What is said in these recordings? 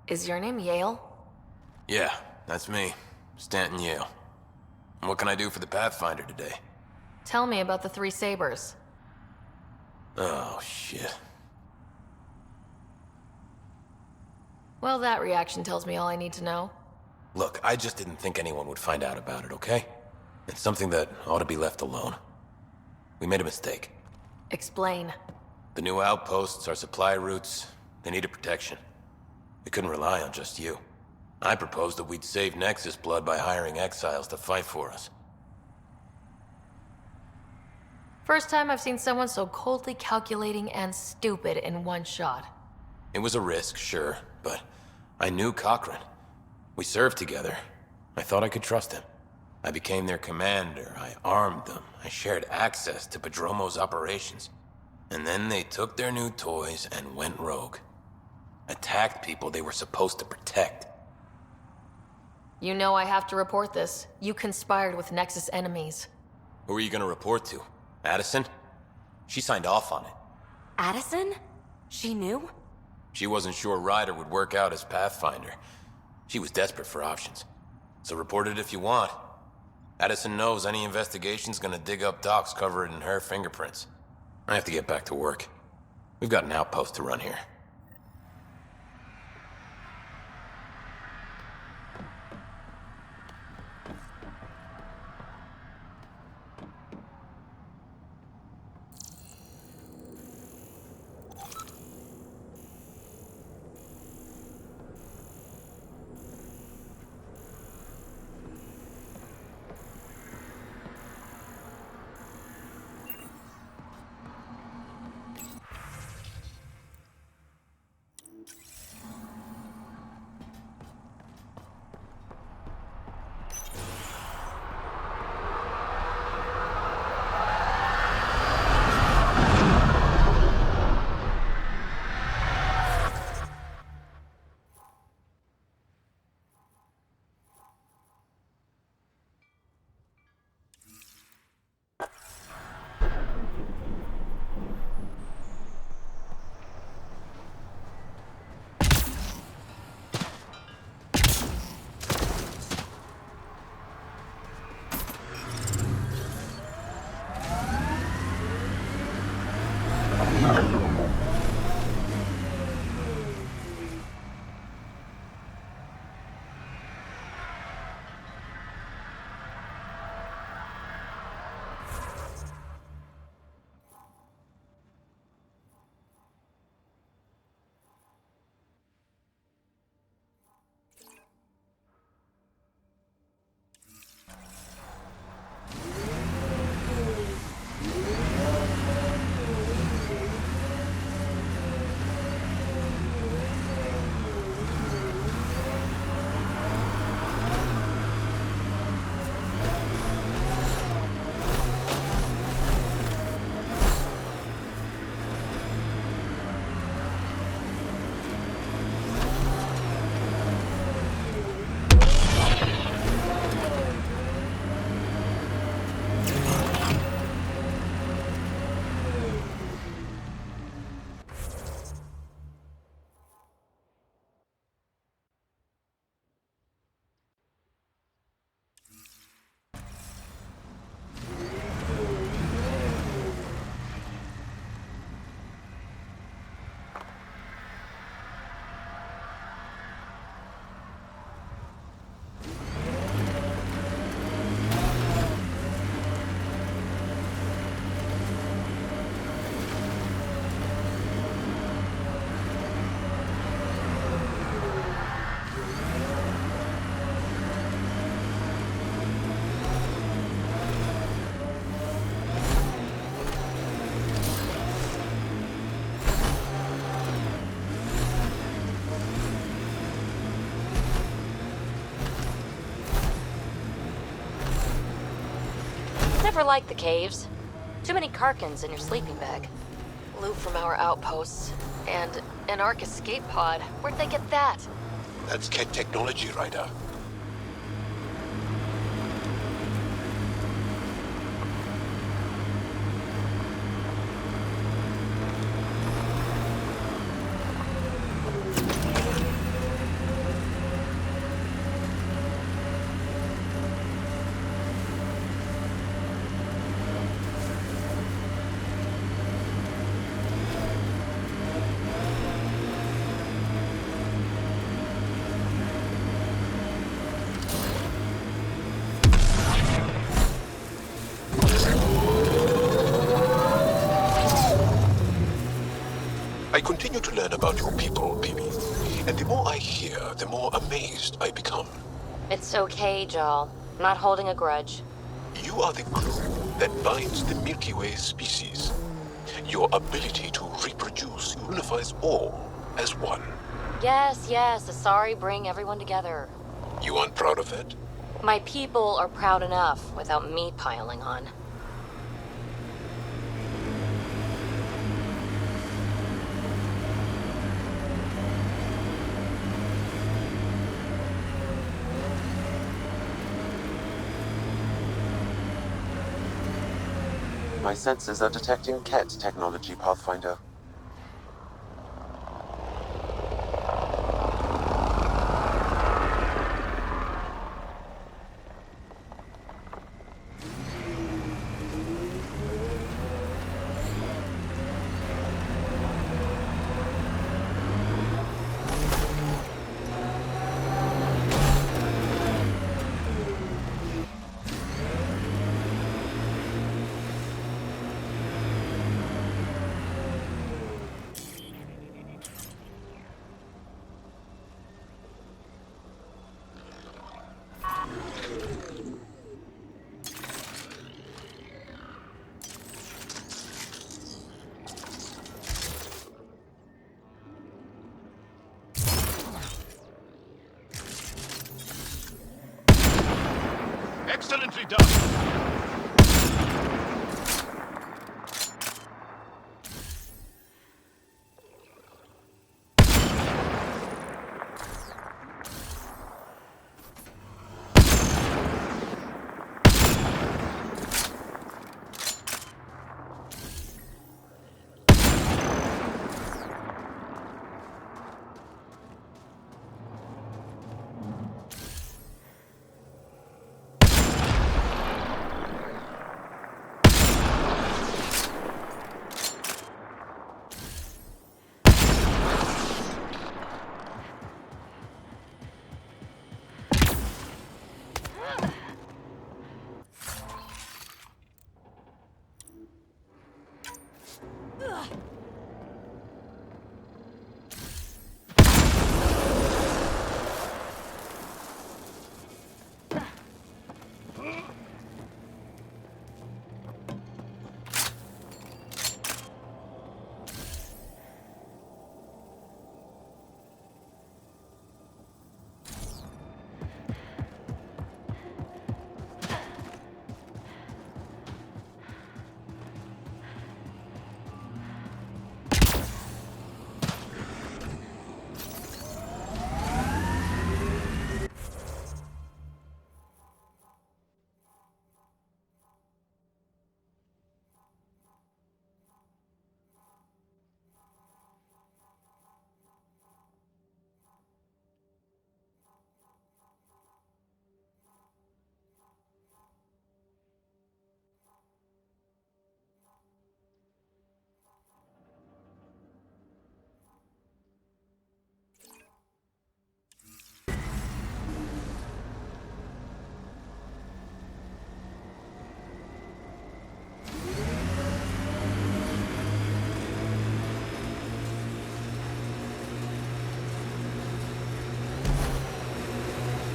Is your name Yale? Yeah, that's me. Stanton Yale. What can I do for the Pathfinder today? Tell me about the three sabers. Oh, shit. Well, that reaction tells me all I need to know. Look, I just didn't think anyone would find out about it, okay? It's something that ought to be left alone. We made a mistake. Explain. The new outposts, our supply routes, they needed protection. We couldn't rely on just you. I proposed that we'd save Nexus blood by hiring exiles to fight for us. First time I've seen someone so coldly calculating and stupid in one shot. It was a risk, sure, but I knew Cochrane. We served together. I thought I could trust him. I became their commander, I armed them, I shared access to Padromo's operations. And then they took their new toys and went rogue. Attacked people they were supposed to protect. You know I have to report this. You conspired with Nexus enemies. Who are you gonna report to? Addison? She signed off on it. Addison? She knew? She wasn't sure Ryder would work out as Pathfinder. She was desperate for options. So report it if you want. Addison knows any investigation's gonna dig up docs covered in her fingerprints. I have to get back to work. We've got an outpost to run here. Never liked the caves. Too many Karkins in your sleeping bag. Loot from our outposts. And an Ark escape pod. Where'd they get that? That's Kett technology, Ryder. I continue to learn about your people, baby. And the more I hear, the more amazed I become. It's okay, Jal. I'm not holding a grudge. You are the glue that binds the Milky Way species. Your ability to reproduce unifies all as one. Yes, Asari bring everyone together. You aren't proud of that? My people are proud enough without me piling on. My sensors are detecting Ket technology, Pathfinder. Excellently done.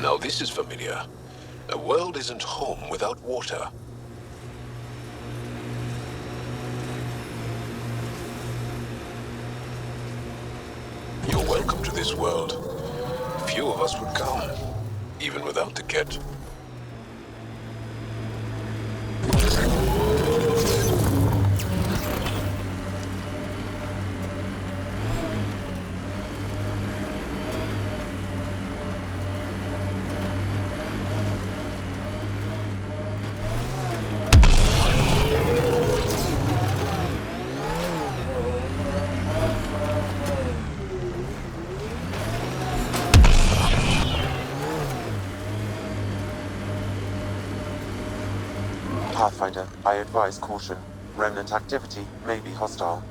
Now this is familiar. A world isn't home without water. You're welcome to this world. Few of us would come, even without the Ket. Pathfinder, I advise caution. Remnant activity may be hostile.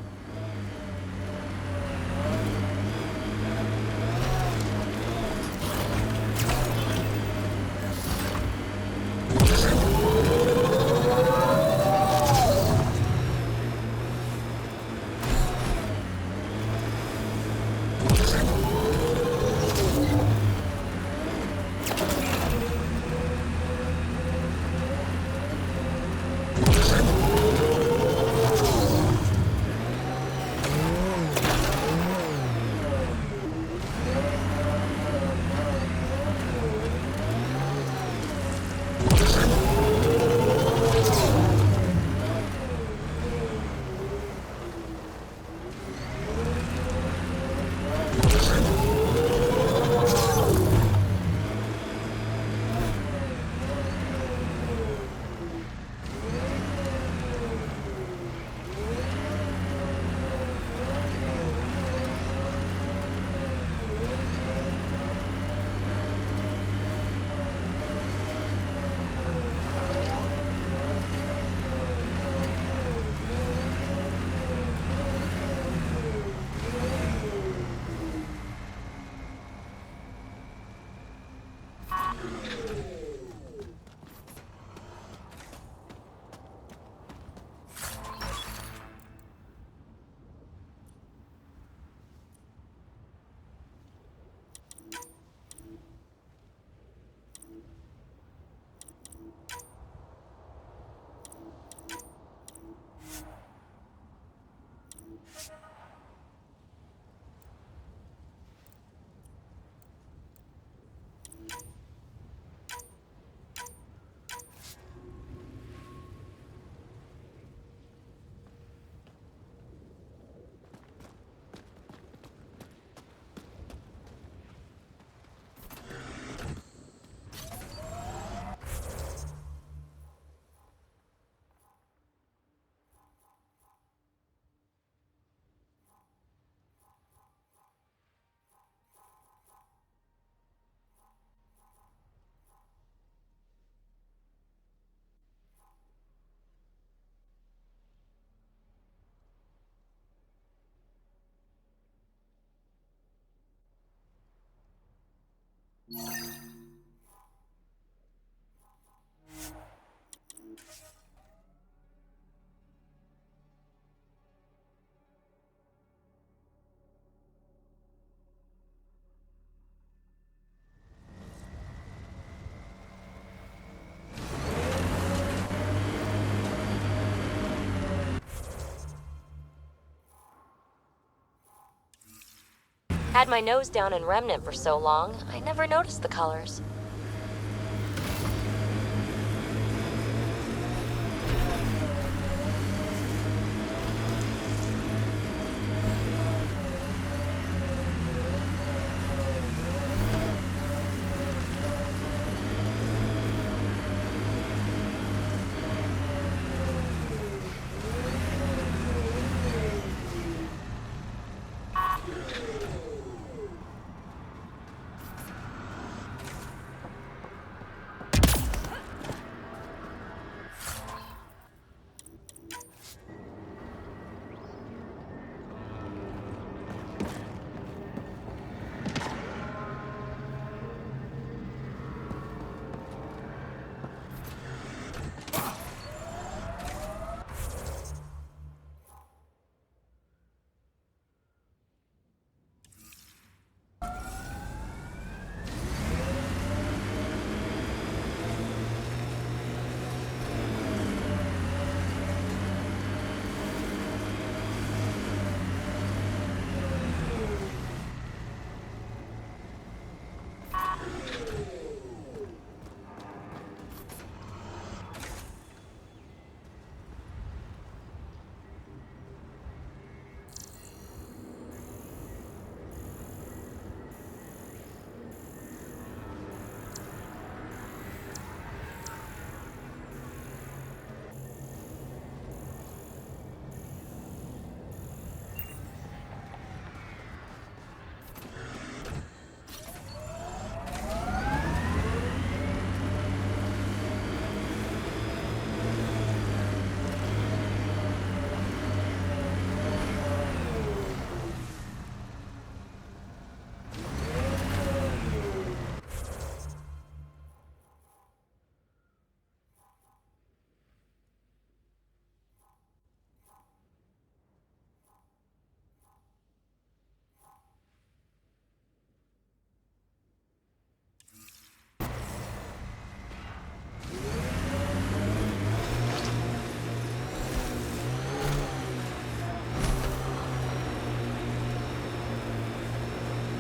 Had my nose down in Remnant for so long, I never noticed the colors.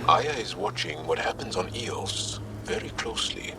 Aya is watching what happens on Eos very closely.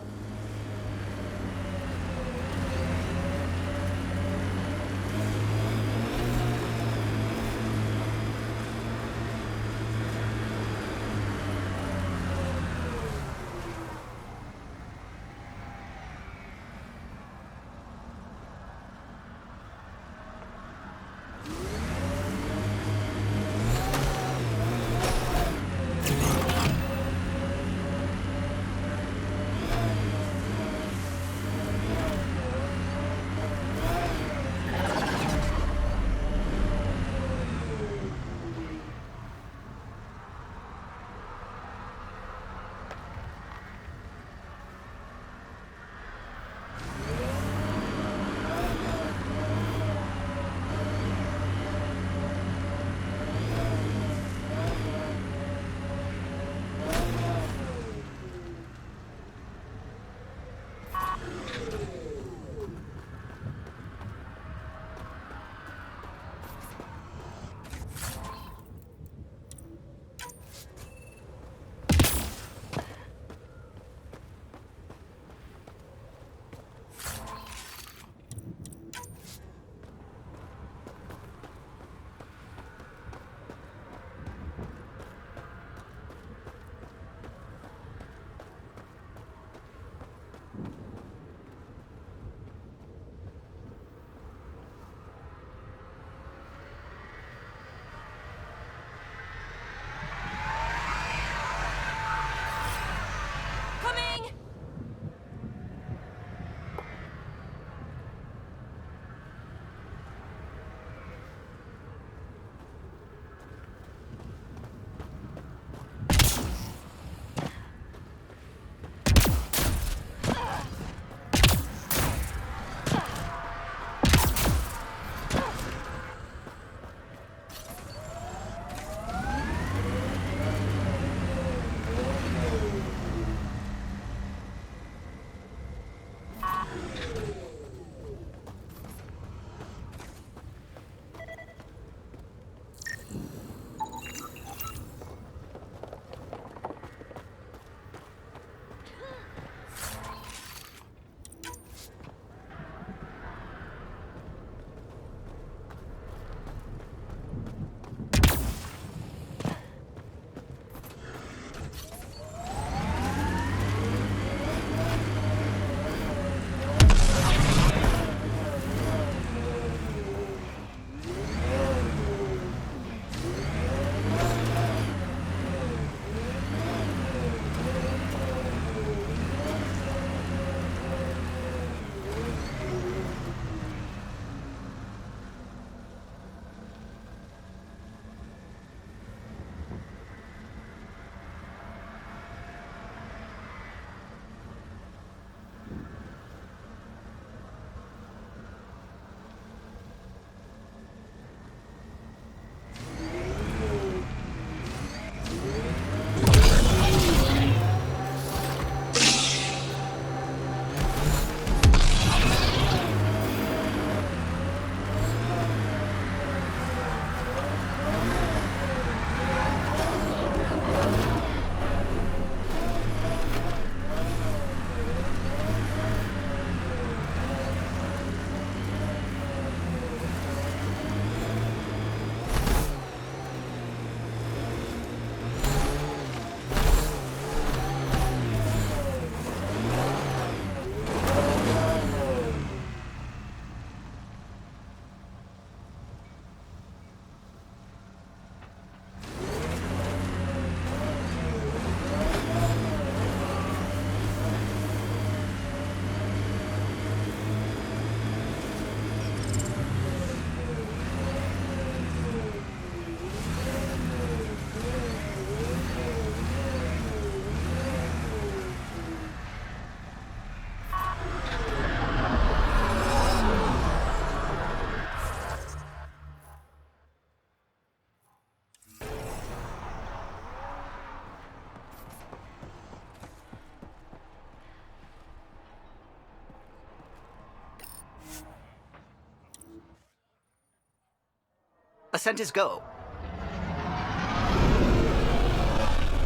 Ascent is go.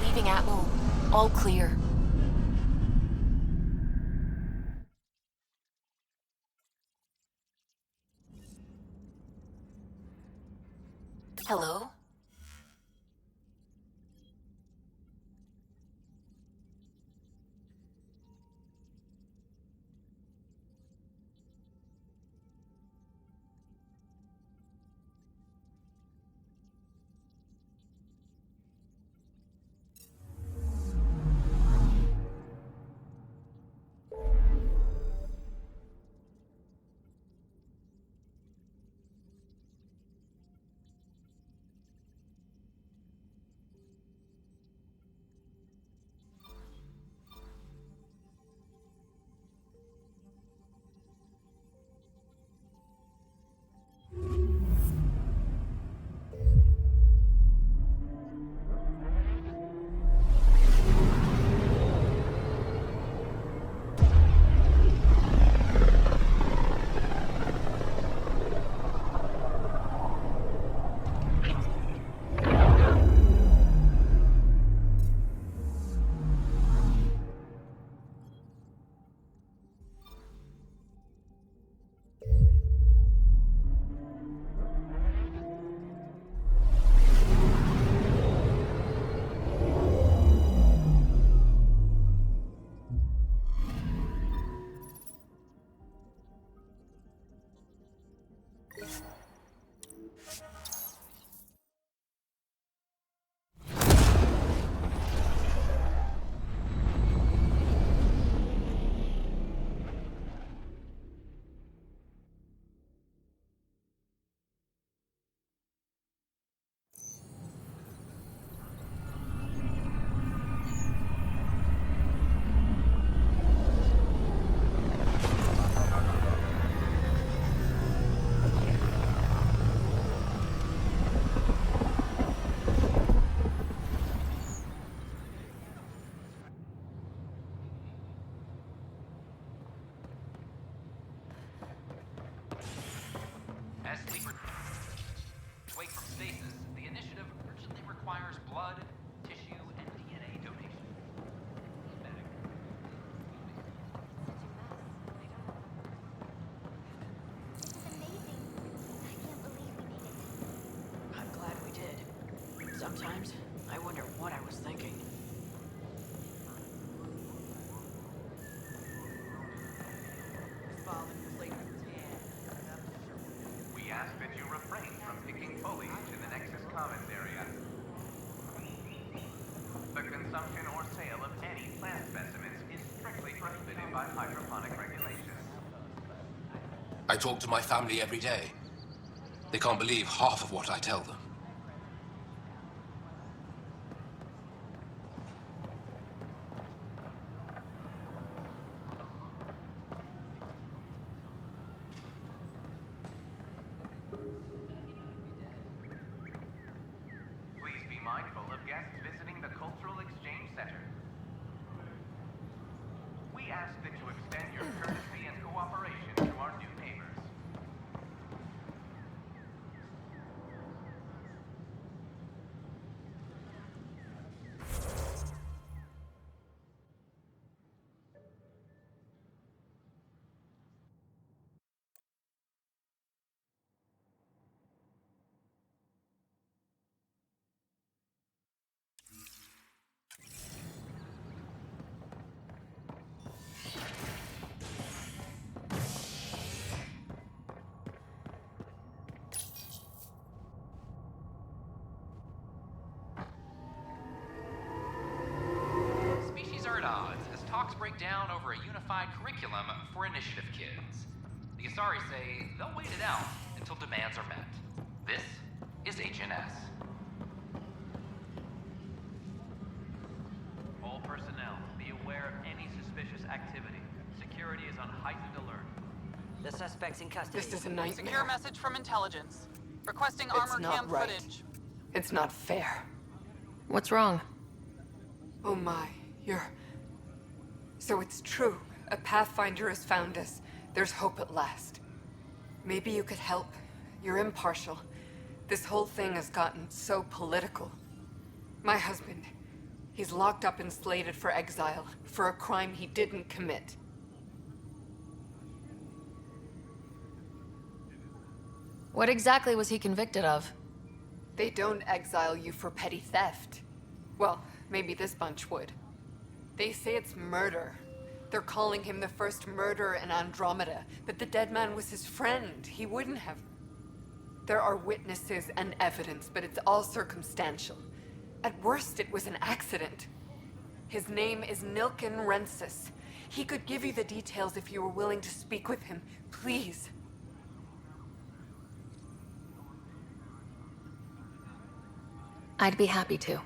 Leaving Atmo. All clear. Hello? As sleeper wake from stasis, the initiative urgently requires blood, tissue, and DNA donation. This is amazing. I can't believe we made it. I'm glad we did. Sometimes, I wonder what I was thinking. We ask that you refrain from picking foliage in the Nexus Commons area. The consumption or sale of any plant specimens is strictly prohibited by hydroponic regulations. I talk to my family every day. They can't believe half of what I tell them. Please be mindful of guests visiting the Cultural Exchange Center. We ask that you extend your courtesy and cooperation to our new neighbors. Species are at odds as talks break down over a unified curriculum for initiative kids. The Asari say they'll wait it out until demands are met. This is HNS. All personnel, be aware of any suspicious activity. Security is on heightened alert. The suspect's in custody. This is a nightmare. Secure message from intelligence. Requesting It's armor not cam right. footage. It's not fair. What's wrong? Oh my, you're... So it's true. A Pathfinder has found us. There's hope at last. Maybe you could help. You're impartial. This whole thing has gotten so political. My husband, he's locked up and slated for exile for a crime he didn't commit. What exactly was he convicted of? They don't exile you for petty theft. Well, maybe this bunch would. They say it's murder. They're calling him the first murderer in Andromeda, but the dead man was his friend. He wouldn't have. There are witnesses and evidence, but it's all circumstantial. At worst, it was an accident. His name is Nilken Rensis. He could give you the details if you were willing to speak with him. Please. I'd be happy to.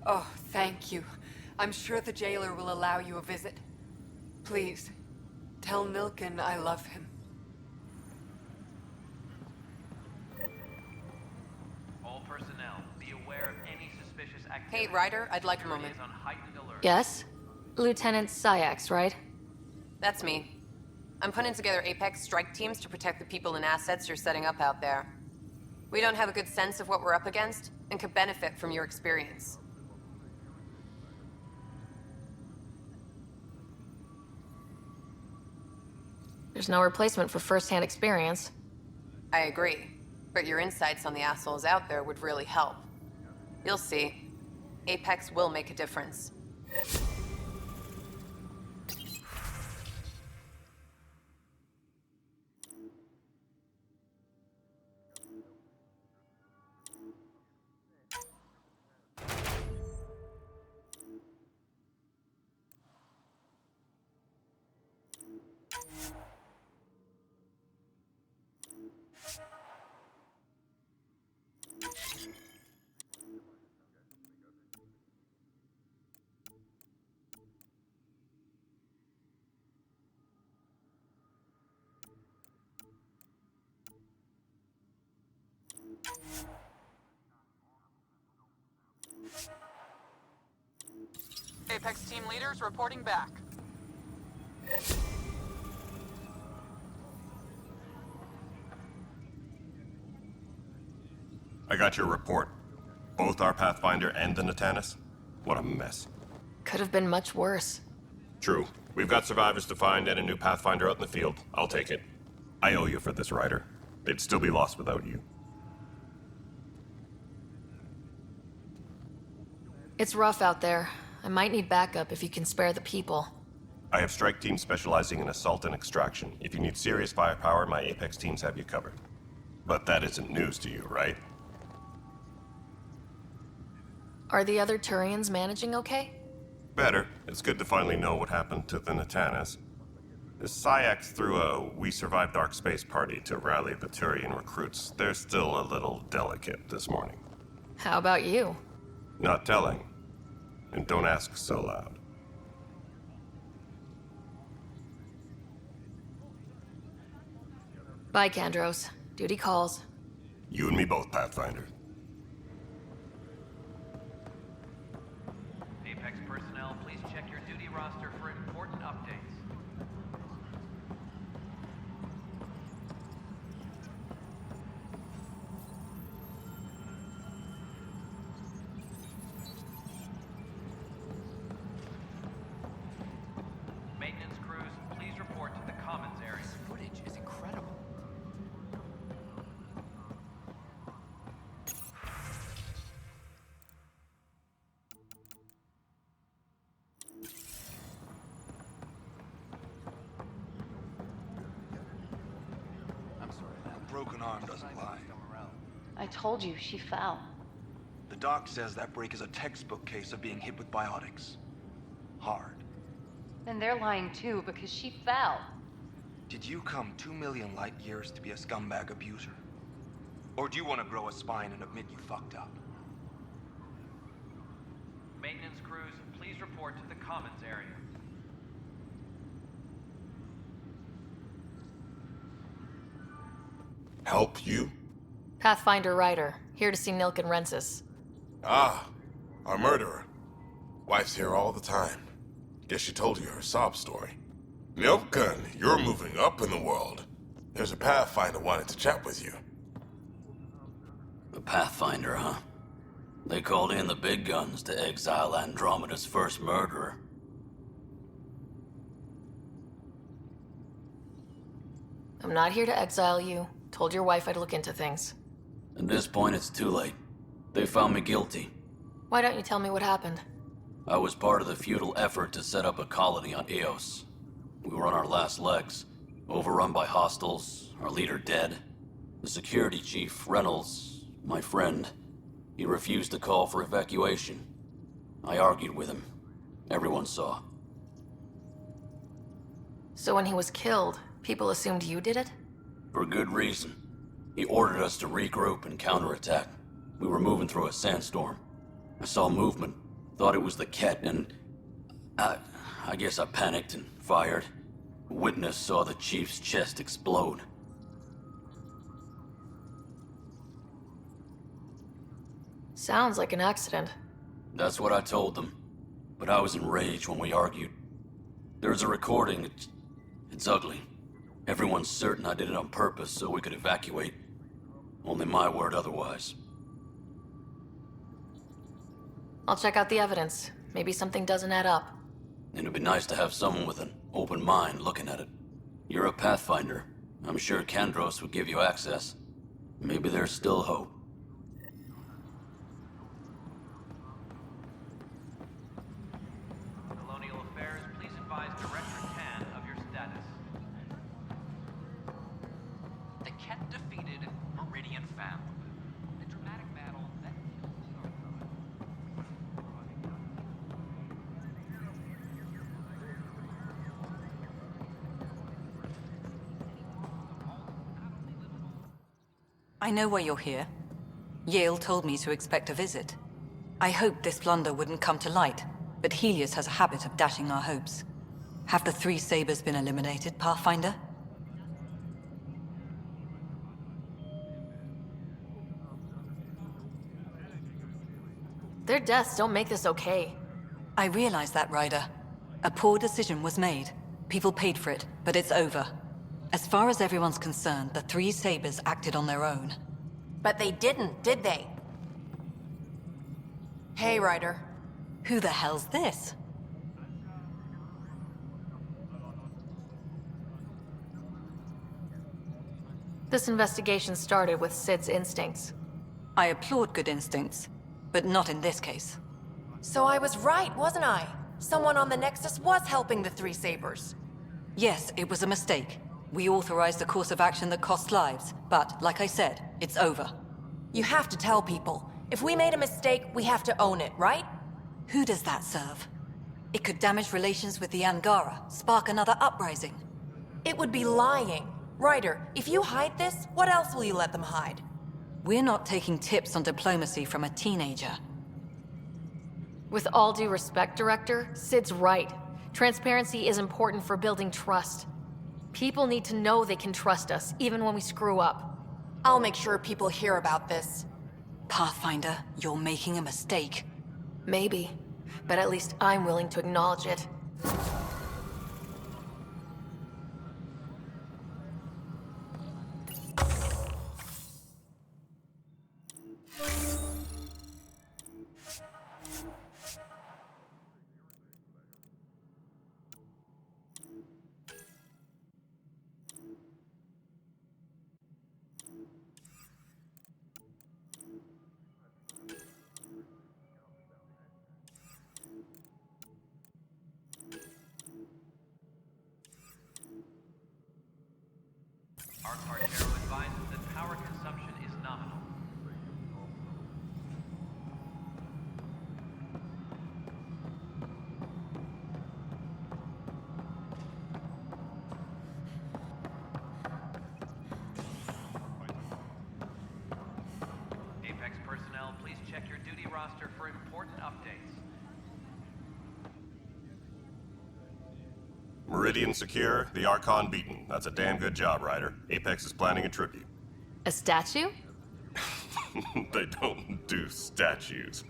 Oh, thank you. I'm sure the jailer will allow you a visit. Please, tell Nilken I love him. All personnel, be aware of any suspicious activity. Hey, Ryder, I'd like a moment. Security is on heightened alert. Yes? Lieutenant Syax, right? That's me. I'm putting together Apex strike teams to protect the people and assets you're setting up out there. We don't have a good sense of what we're up against, and could benefit from your experience. There's no replacement for first-hand experience. I agree, but your insights on the assholes out there would really help. You'll see. Apex will make a difference. Apex team leaders reporting back. I got your report. Both our Pathfinder and the Natanus. What a mess. Could have been much worse. True. We've got survivors to find and a new Pathfinder out in the field. I'll take it. I owe you for this, Ryder. They'd still be lost without you. It's rough out there. I might need backup if you can spare the people. I have strike teams specializing in assault and extraction. If you need serious firepower, my Apex teams have you covered. But that isn't news to you, right? Are the other Turians managing okay? Better. It's good to finally know what happened to the Natanus. Syax threw a We Survived Dark Space party to rally the Turian recruits. They're still a little delicate this morning. How about you? Not telling. And don't ask so loud. Bye, Kandros. Duty calls. You and me both, Pathfinder. Apex personnel, please check your duty roster for important updates. Maintenance crews, please report to the commons area. This footage is incredible. I'm sorry, man. A broken arm doesn't lie. I told you, she fell. The doc says that break is a textbook case of being hit with biotics. Hard. And they're lying too, because she fell. Did you come 2 million light years to be a scumbag abuser? Or do you want to grow a spine and admit you fucked up? Maintenance crews, please report to the commons area. Help you? Pathfinder Ryder, here to see Nilken Rensis. Ah, our murderer. Wife's here all the time. Guess she told you her sob story. Nilken, you're moving up in the world. There's a Pathfinder wanted to chat with you. A Pathfinder, huh? They called in the big guns to exile Andromeda's first murderer. I'm not here to exile you. Told your wife I'd look into things. At this point, it's too late. They found me guilty. Why don't you tell me what happened? I was part of the futile effort to set up a colony on Eos. We were on our last legs, overrun by hostiles, our leader dead. The security chief, Reynolds, my friend, he refused to call for evacuation. I argued with him. Everyone saw. So when he was killed, people assumed you did it? For good reason. He ordered us to regroup and counterattack. We were moving through a sandstorm. I saw movement, thought it was the Ket, and I guess I panicked and fired. A witness saw the chief's chest explode. Sounds like an accident. That's what I told them. But I was enraged when we argued. There's a recording. It's ugly. Everyone's certain I did it on purpose so we could evacuate. Only my word otherwise. I'll check out the evidence. Maybe something doesn't add up. It'd be nice to have someone with an open mind looking at it. You're a Pathfinder. I'm sure Kandros would give you access. Maybe there's still hope. Colonial Affairs, please advise Director Tan of your status. The Ket defeated, Meridian found. The dramatic battle that I know why you're here. Yale told me to expect a visit. I hoped this blunder wouldn't come to light, but Helios has a habit of dashing our hopes. Have the three Sabers been eliminated, Pathfinder? Their deaths don't make this okay. I realize that, Ryder. A poor decision was made. People paid for it, but it's over. As far as everyone's concerned, the three Sabers acted on their own. But they didn't, did they? Hey, Ryder. Who the hell's this? This investigation started with Sid's instincts. I applaud good instincts, but not in this case. So I was right, wasn't I? Someone on the Nexus was helping the three Sabers. Yes, it was a mistake. We authorized a course of action that cost lives, but, like I said, it's over. You have to tell people. If we made a mistake, we have to own it, right? Who does that serve? It could damage relations with the Angara, spark another uprising. It would be lying. Ryder, if you hide this, what else will you let them hide? We're not taking tips on diplomacy from a teenager. With all due respect, Director, Sid's right. Transparency is important for building trust. People need to know they can trust us, even when we screw up. I'll make sure people hear about this. Pathfinder, you're making a mistake. Maybe, but at least I'm willing to acknowledge it. Our Cartero advises that power consumption is nominal. Apex personnel, please check your duty roster for important updates. Meridian secure, the Archon beaten. That's a damn good job, Ryder. Apex is planning a tribute. A statue? They don't do statues.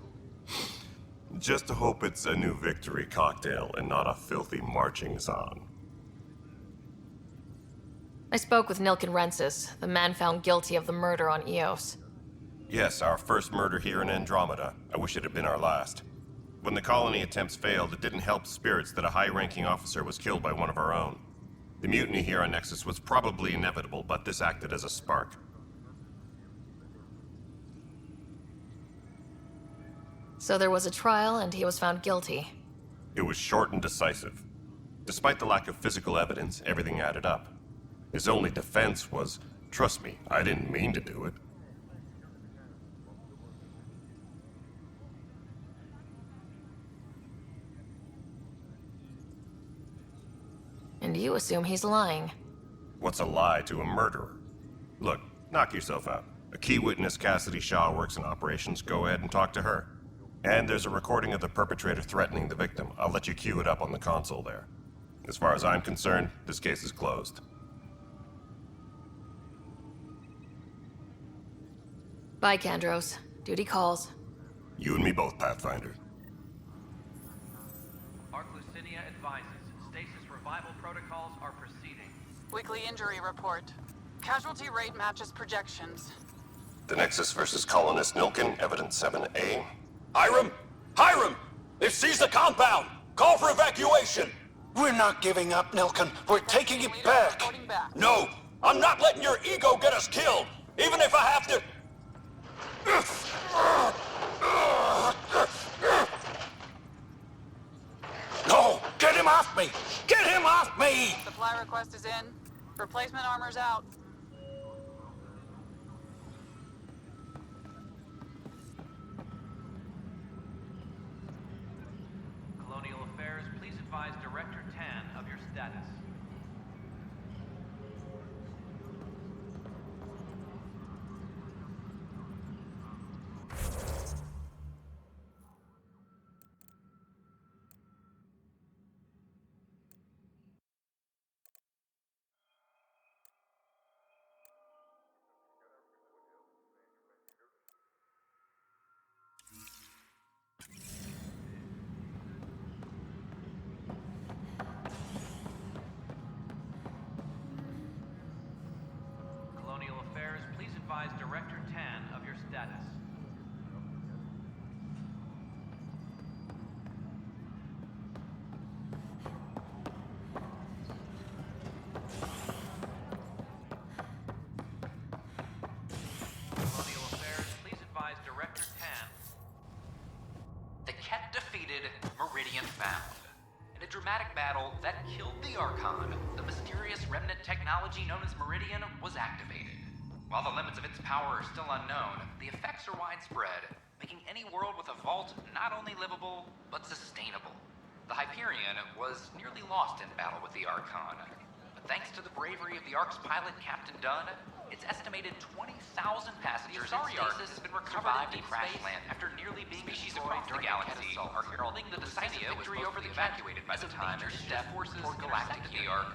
Just to hope it's a new victory cocktail and not a filthy marching song. I spoke with Nilken Rensis, the man found guilty of the murder on Eos. Yes, our first murder here in Andromeda. I wish it had been our last. When the colony attempts failed, it didn't help spirits that a high-ranking officer was killed by one of our own. The mutiny here on Nexus was probably inevitable, but this acted as a spark. So there was a trial, and he was found guilty. It was short and decisive. Despite the lack of physical evidence, everything added up. His only defense was, "Trust me, I didn't mean to do it." And you assume he's lying. What's a lie to a murderer? Look, knock yourself out. A key witness, Cassidy Shaw, works in operations. Go ahead and talk to her. And there's a recording of the perpetrator threatening the victim. I'll let you cue it up on the console there. As far as I'm concerned, this case is closed. Bye, Kandros. Duty calls. You and me both, Pathfinder. Arc Lucinia advises stasis revival protocols are proceeding. Weekly injury report. Casualty rate matches projections. The Nexus versus Colonist Nilkin, Evidence 7A. Hiram! Hiram! They've seized the compound! Call for evacuation! We're not giving up, Nilkin. We're taking it back. No! I'm not letting your ego get us killed! Even if I have to... No! Get him off me! Get him off me! Supply request is in. Replacement armor's out. Colonial Affairs, please advise Director Tan of your status. Colonial Affairs, please advise Director Tan of your status. Colonial Affairs, please advise Director Tan. The Ket defeated, Meridian found. In a dramatic battle that killed the Archon, the mysterious remnant technology known as Meridian was activated. While the limits of its power are still unknown, the effects are widespread, making any world with a vault not only livable, but sustainable. The Hyperion was nearly lost in battle with the Archon, but thanks to the bravery of the Ark's pilot, Captain Dunn, its estimated 20,000 passengers in stasis has been recovered in deep space after nearly being destroyed during the galaxy are heralding the decisive victory over the evacuated by the time their step forces toward galactic the Ark.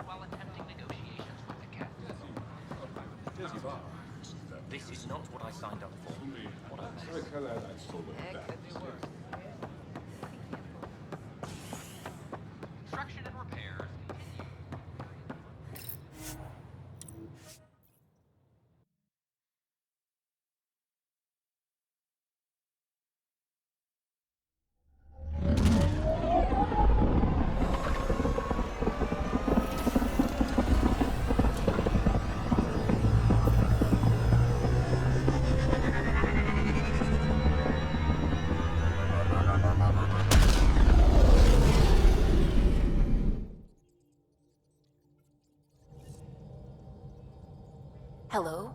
While attempting negotiations with the Ket. This is not what I signed up for. What a mess. Hello?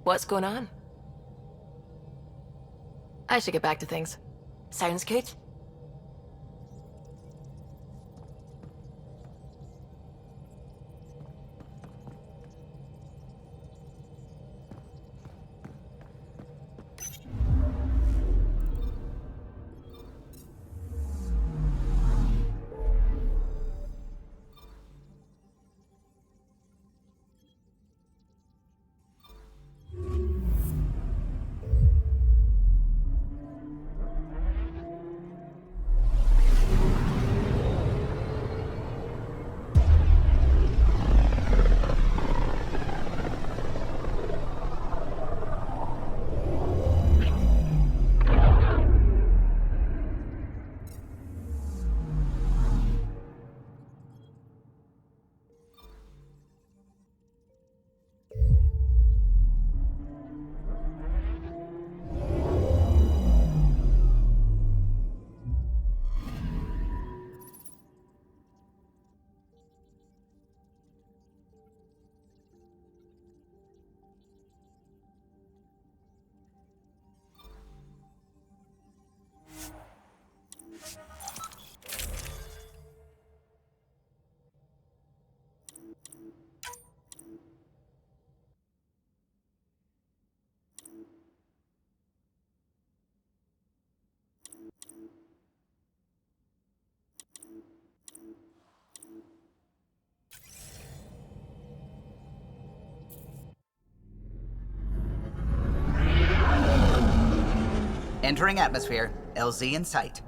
What's going on? I should get back to things. Sounds good. Entering atmosphere. LZ in sight.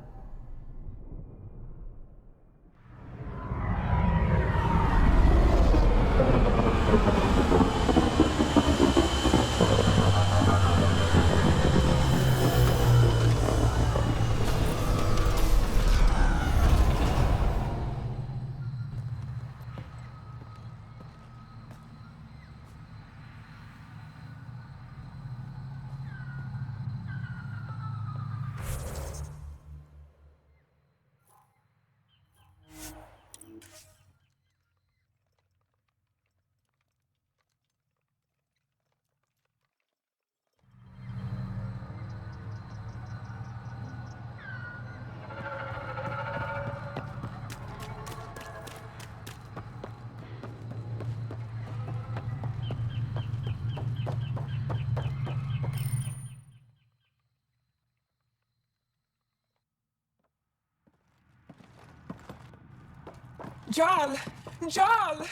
Jarl! Jarl!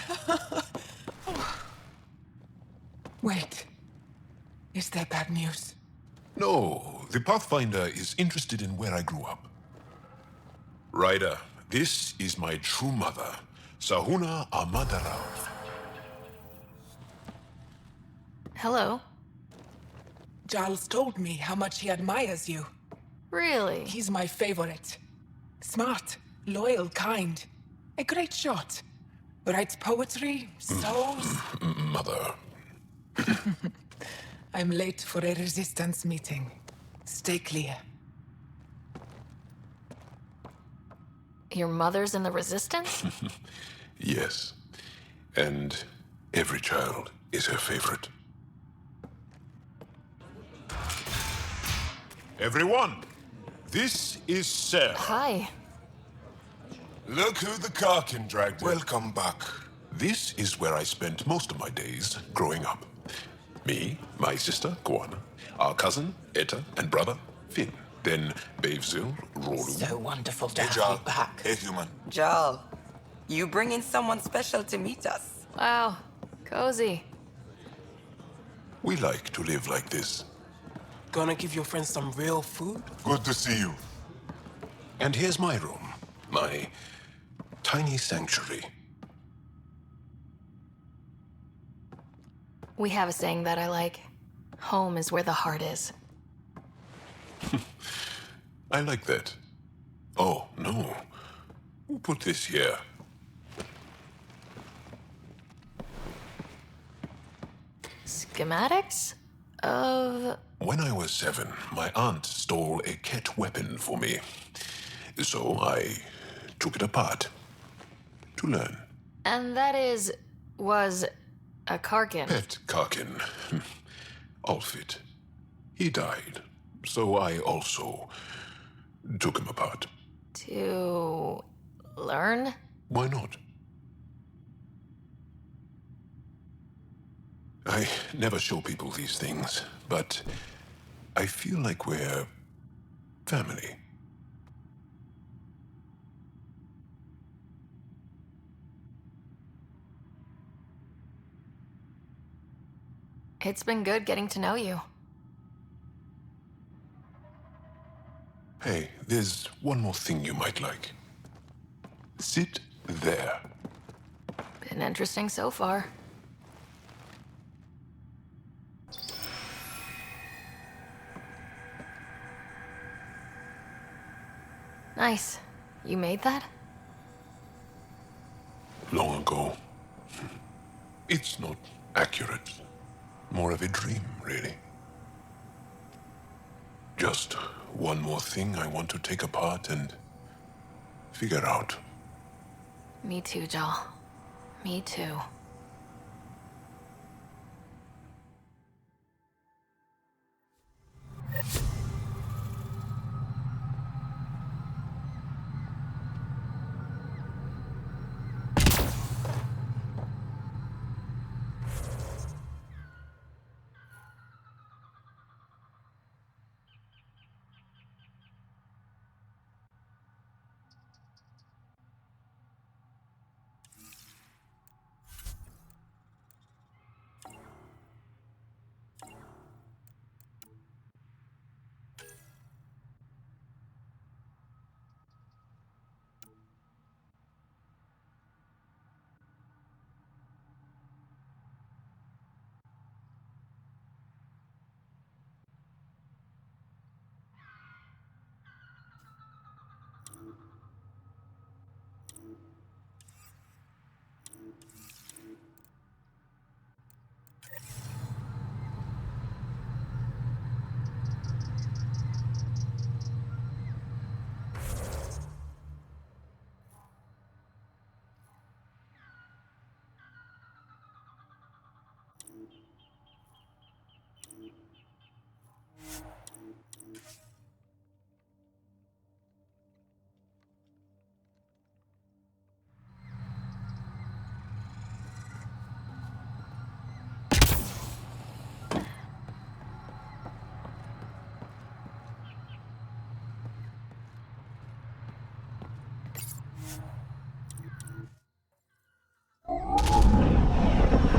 Wait. Is there bad news? No, the Pathfinder is interested in where I grew up. Ryder, this is my true mother, Sahuna Amadarao. Hello. Jarl's told me how much he admires you. Really? He's my favorite. Smart, loyal, kind. A great shot. Writes poetry, so... Mother. I'm late for a resistance meeting. Stay clear. Your mother's in the Resistance? Yes. And every child is her favorite. Everyone, this is Sarah. Hi. Look who the Karkin dragged in. Welcome back. This is where I spent most of my days growing up. Me, my sister, Guana, our cousin, Etta, and brother, Finn. Then Bavzil, Rolu. So wonderful to Hey, have Jarl. you back. Hey, human. Jarl, you bring in someone special to meet us. Wow. Cozy. We like to live like this. Gonna give your friends some real food? Good to see you. And here's my room. My tiny sanctuary. We have a saying that I like. Home is where the heart is. I like that. Oh, no. Who put this here? Schematics? Of... When I was 7, my aunt stole a Ket weapon for me. So I took it apart to learn. And that was a Karkin. Pet Karkin. All fit. He died, so I also took him apart. To learn? Why not? I never show people these things, but I feel like we're family. It's been good getting to know you. Hey, there's one more thing you might like. Sit there. Been interesting so far. Nice. You made that? Long ago. It's not accurate. More of a dream, really. Just one more thing I want to take apart and figure out. Me too, Jal. Me too.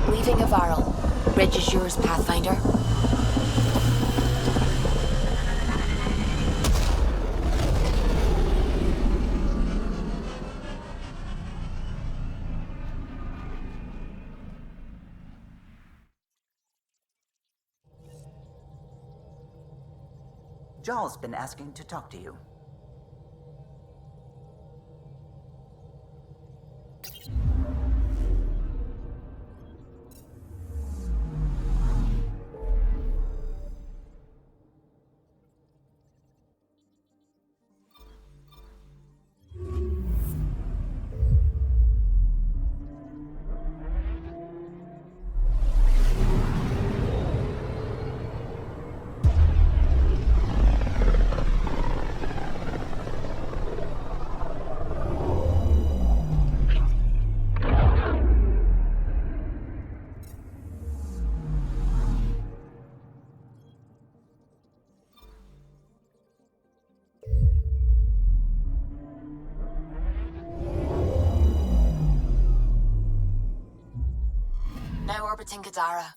Leaving Avarl. Bridge is yours, Pathfinder. Jarl's been asking to talk to you. Now orbiting Gadara.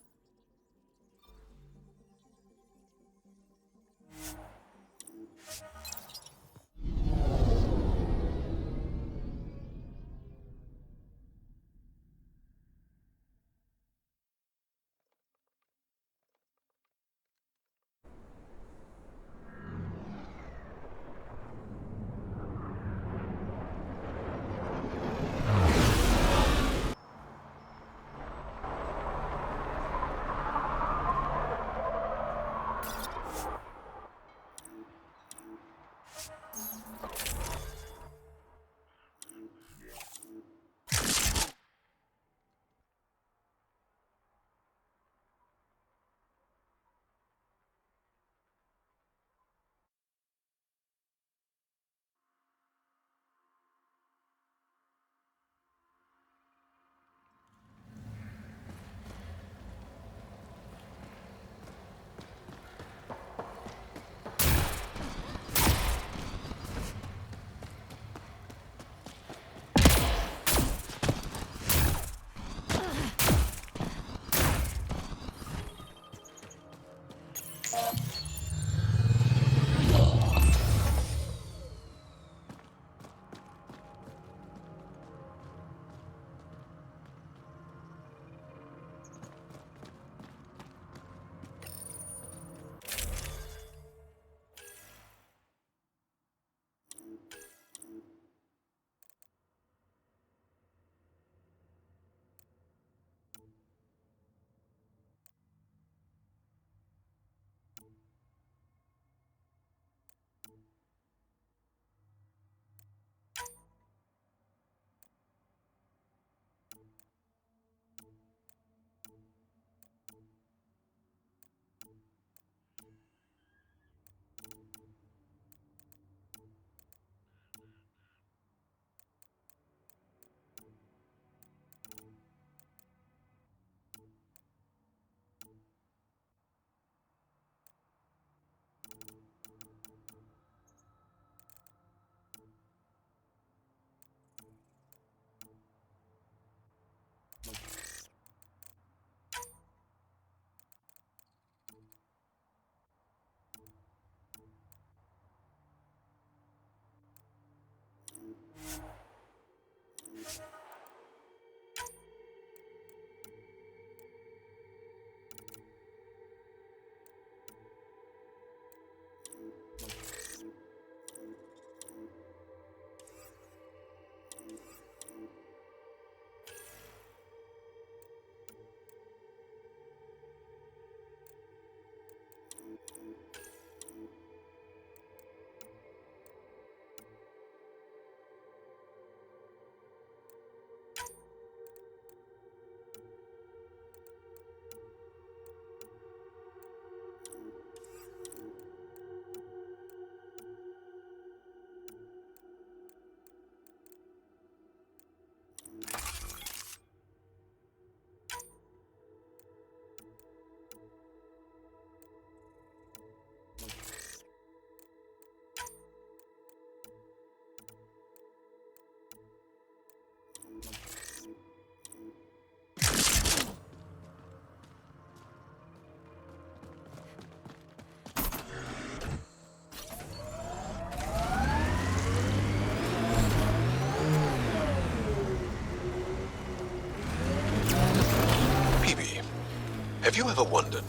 Have you ever wondered?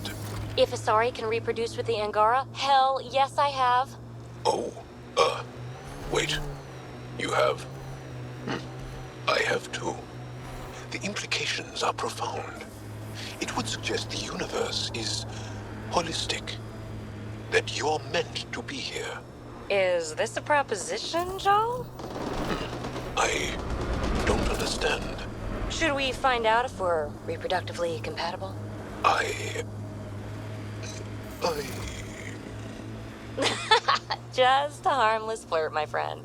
If Asari can reproduce with the Angara? Hell, yes I have. Oh, wait. You have? I have too. The implications are profound. It would suggest the universe is holistic. That you're meant to be here. Is this a proposition, Joel? I don't understand. Should we find out if we're reproductively compatible? Just a harmless flirt, my friend.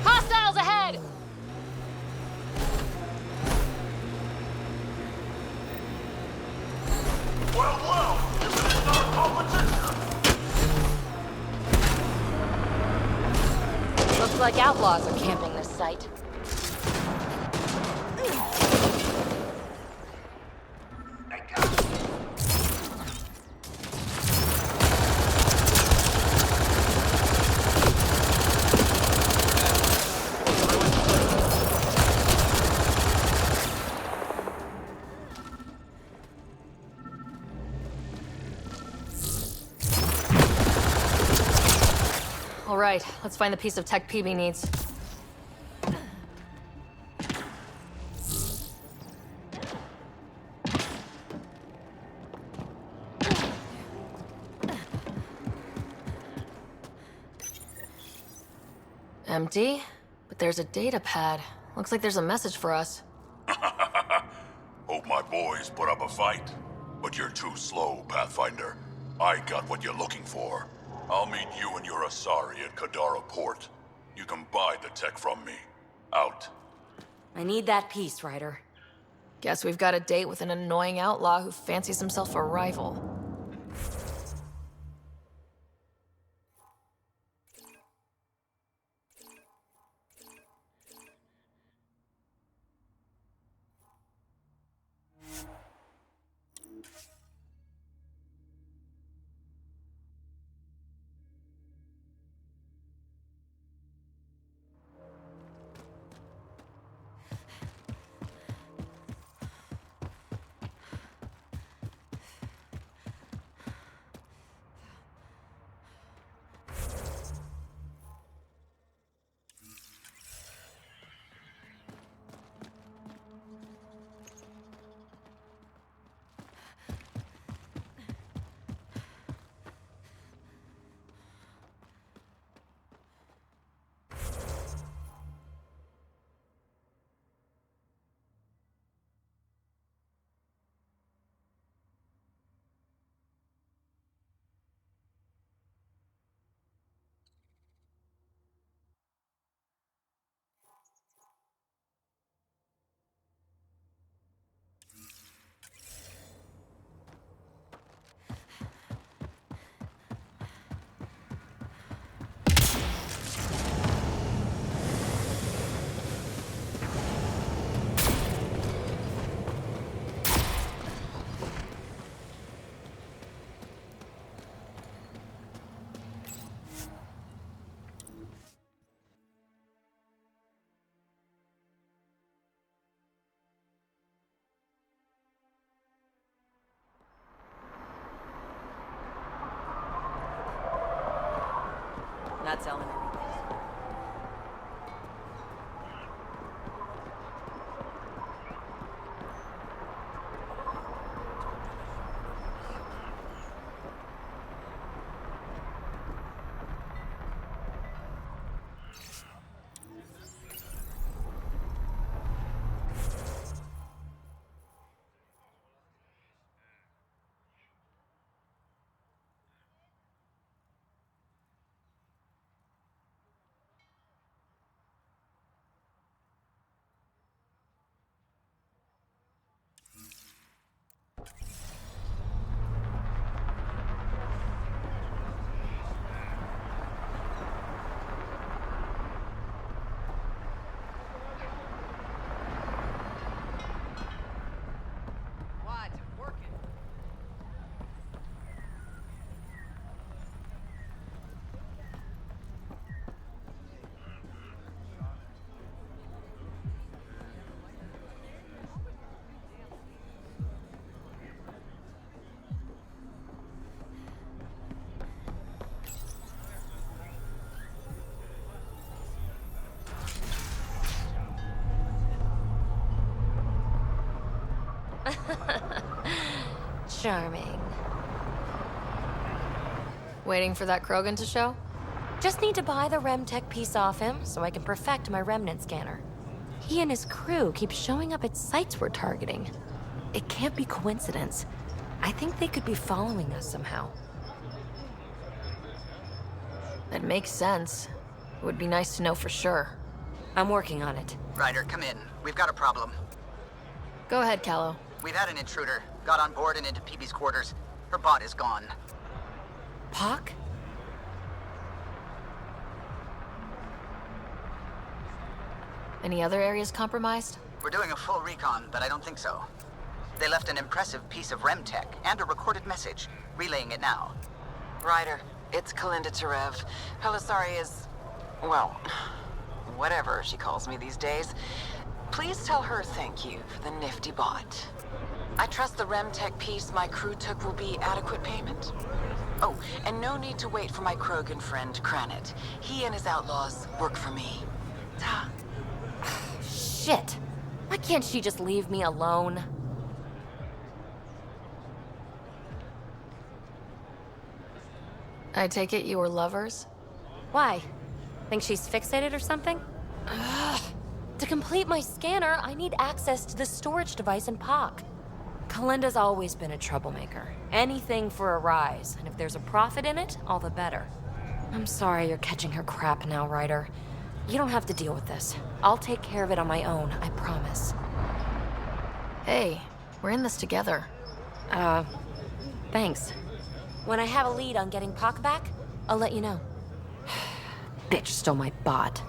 Hostiles ahead! Looks like outlaws are camping this site. All right, let's find the piece of tech PB needs. Empty, but there's a data pad. Looks like there's a message for us. Hope my boys put up a fight. But you're too slow, Pathfinder. I got what you're looking for. I'll meet you and your Asari at Kadara Port. You can buy the tech from me. Out. I need that piece, Ryder. Guess we've got a date with an annoying outlaw who fancies himself a rival. That's Eleanor. Charming. Waiting for that Krogan to show? Just need to buy the Remtech piece off him so I can perfect my remnant scanner. He and his crew keep showing up at sites we're targeting. It can't be coincidence. I think they could be following us somehow. That makes sense. It would be nice to know for sure. I'm working on it. Ryder, come in. We've got a problem. Go ahead, Callow. We've had an intruder. Got on board and into PB's quarters. Her bot is gone. Pock? Any other areas compromised? We're doing a full recon, but I don't think so. They left an impressive piece of Remtech and a recorded message. Relaying it now. Ryder, it's Kalinda Tarev. Pelisari is, well, whatever she calls me these days. Please tell her thank you for the nifty bot. I trust the Remtech piece my crew took will be adequate payment. Oh, and no need to wait for my Krogan friend, Kranit. He and his outlaws work for me. Ta. Shit. Why can't she just leave me alone? I take it you were lovers? Why? Think she's fixated or something? Ugh. To complete my scanner, I need access to the storage device in POC. Kalinda's always been a troublemaker. Anything for a rise, and if there's a profit in it, all the better. I'm sorry you're catching her crap now, Ryder. You don't have to deal with this. I'll take care of it on my own, I promise. Hey, we're in this together. Thanks. When I have a lead on getting Pac back, I'll let you know. Bitch stole my bot.